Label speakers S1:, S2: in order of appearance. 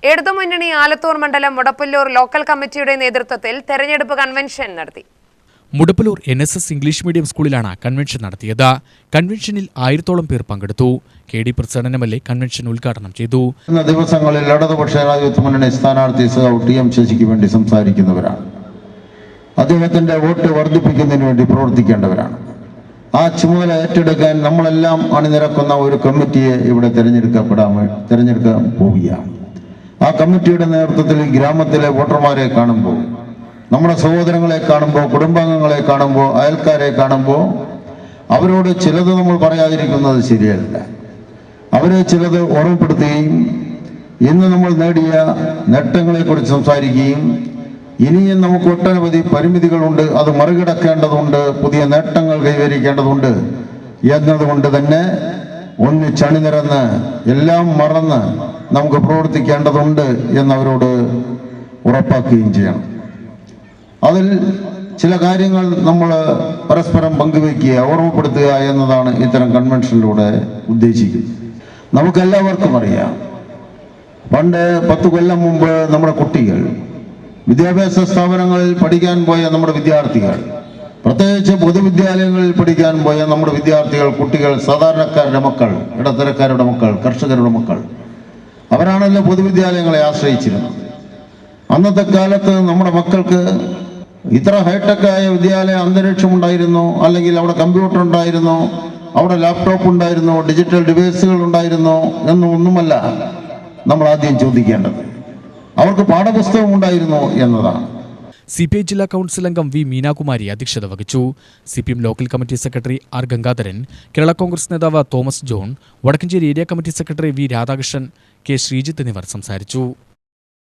S1: ഇടതുമുന്നണി ആലത്തൂർ മണ്ഡലം മുടപ്പുല്ലൂർ ലോക്കൽ കമ്മിറ്റിയുടെ നേതൃത്വത്തിൽ തെരഞ്ഞെടുപ്പ് കൺവെൻഷൻ നടത്തി.
S2: മുടപ്പുല്ലൂർ NSS ഇംഗ്ലീഷ് മീഡിയം സ്കൂളിലാണ് കൺവെൻഷൻ നടത്തിയത്. കൺവെൻഷനിൽ 1000-ഓളം പേർ പങ്കെടുത്തു. KD പ്രസിഡന്റ് MLA കൺവെൻഷൻ ഉദ്ഘാടനം ചെയ്തു.
S3: ദിവസങ്ങളിൽ ഇടതുപക്ഷ ജനാധിപത്യ മുന്നണി സ്ഥാനാർത്ഥി TM ശശിക്ക് വേണ്ടി സംസാരിക്കുന്നവരാണ്. അദ്ദേഹത്തിന്റെ വോട്ട് വർദ്ധിപ്പിക്കുന്നതിന് വേണ്ടി പ്രവർത്തിക്കേണ്ടവരാണ്. ആ ചുമതല ഏറ്റെടുക്കാൻ നമ്മളെല്ലാം അണിനിരക്കുന്ന ഒരു കമ്മിറ്റിയെ ഇവിടെ തിരഞ്ഞെടുക്കാൻ പോവുകയാണ്. ആ കമ്മിറ്റിയുടെ നേതൃത്വത്തിൽ ഗ്രാമത്തിലെ വോട്ടർമാരെ കാണുമ്പോൾ, നമ്മുടെ സഹോദരങ്ങളെ കാണുമ്പോൾ, കുടുംബാംഗങ്ങളെ കാണുമ്പോൾ, അയൽക്കാരെ കാണുമ്പോൾ അവരോട് ചിലത് നമ്മൾ പറയാതിരിക്കുന്നത് ശരിയല്ല. അവരെ ചിലത് ഓർമ്മപ്പെടുത്തുകയും ഇന്ന് നമ്മൾ നേടിയ നേട്ടങ്ങളെക്കുറിച്ച് സംസാരിക്കുകയും ഇനിയും നമുക്ക് ഒട്ടനവധി പരിമിതികളുണ്ട്, അത് മറികടക്കേണ്ടതുണ്ട്, പുതിയ നേട്ടങ്ങൾ കൈവരിക്കേണ്ടതുണ്ട് എന്നതുകൊണ്ട് തന്നെ ഒന്നിച്ചണിനിരന്ന് എല്ലാം മറന്ന് നമുക്ക് പ്രവർത്തിക്കേണ്ടതുണ്ട് എന്നവരോട് ഉറപ്പാക്കുകയും ചെയ്യണം. അതിൽ ചില കാര്യങ്ങൾ നമ്മൾ പരസ്പരം പങ്കുവയ്ക്കുക, ഓർമ്മപ്പെടുത്തുക എന്നതാണ് ഇത്തരം കൺവെൻഷനിലൂടെ ഉദ്ദേശിക്കുന്നത്. നമുക്കെല്ലാവർക്കും അറിയാം, പണ്ട് 10 കൊല്ലം മുമ്പ് നമ്മുടെ കുട്ടികൾ, വിദ്യാഭ്യാസ സ്ഥാപനങ്ങളിൽ പഠിക്കാൻ പോയ നമ്മുടെ വിദ്യാർത്ഥികൾ, പ്രത്യേകിച്ച് പൊതുവിദ്യാലയങ്ങളിൽ പഠിക്കാൻ പോയ നമ്മുടെ വിദ്യാർത്ഥികൾ, കുട്ടികൾ, സാധാരണക്കാരുടെ മക്കൾ, ഇടത്തരക്കാരുടെ മക്കൾ, കർഷകരുടെ മക്കൾ, അവരാണല്ലോ പൊതുവിദ്യാലയങ്ങളെ ആശ്രയിച്ചിരുന്നത്. അന്നത്തെ കാലത്ത് നമ്മുടെ മക്കൾക്ക് ഇത്ര ഹൈടെക്കായ വിദ്യാലയ അന്തരീക്ഷം ഉണ്ടായിരുന്നു, അല്ലെങ്കിൽ അവിടെ കമ്പ്യൂട്ടർ ഉണ്ടായിരുന്നു, അവിടെ ലാപ്ടോപ്പ് ഉണ്ടായിരുന്നു, ഡിജിറ്റൽ ഡിവൈസുകൾ ഉണ്ടായിരുന്നു എന്നൊന്നുമല്ല നമ്മൾ ആദ്യം ചോദിക്കേണ്ടത്. അവർക്ക് പാഠപുസ്തകം ഉണ്ടായിരുന്നു എന്നതാണ്.
S2: CPI ജില്ലാ കൗൺസിൽ അംഗം V. മീനാകുമാരി അധ്യക്ഷത വഹിച്ചു. CPM local committee secretary R. Gangadharan, Kerala Congress നേതാവ് Thomas John, Vadakkanchery area committee secretary V. Radhakrishnan, K. Sreejith എന്നിവർ സംസാരിച്ചു.